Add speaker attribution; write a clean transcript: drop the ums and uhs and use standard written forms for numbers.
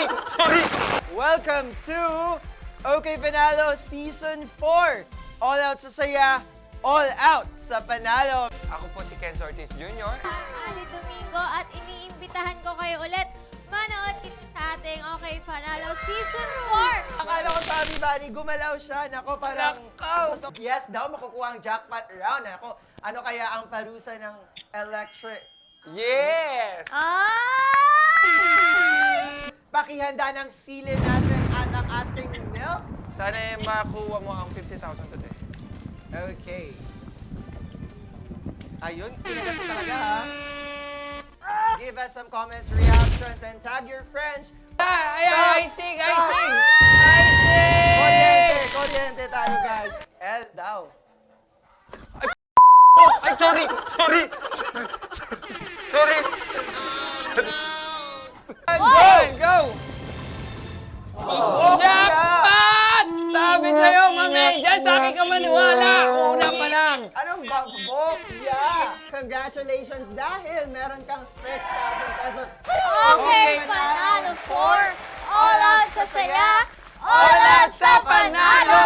Speaker 1: Sorry! Welcome to OK Panalo Season 4. All out sa saya, all out sa panalo. Ako po si Ken Ortiz Jr.
Speaker 2: Ali Domingo at iniimbitahan ko kayo ulit manood sa ating OK Panalo Season 4.
Speaker 1: Akala ko sabi Bani, gumalaw siya. Nako, parang... Yes daw, makukuha ang jackpot round. Nako, ano kaya ang parusa ng electric? Yes! Pakihanda ng sili natin at ang ating milk. Sana makuha mo ang 50,000 today. Okay. Ayun, kinagat ko talaga ha. Give us some comments, reactions, and tag your friends.
Speaker 3: I sing!
Speaker 1: Kuryente tayo, guys. El daw.
Speaker 3: Ay, sorry! Go! Jackpot! Sabi sa'yo, mami, dyan sa akin ka maniwala. Una pa lang.
Speaker 1: Anong bagbok? Yeah! Congratulations dahil meron kang 6,000 pesos.
Speaker 2: Okay Panalo 4. All out sa saya, all out sa panalo!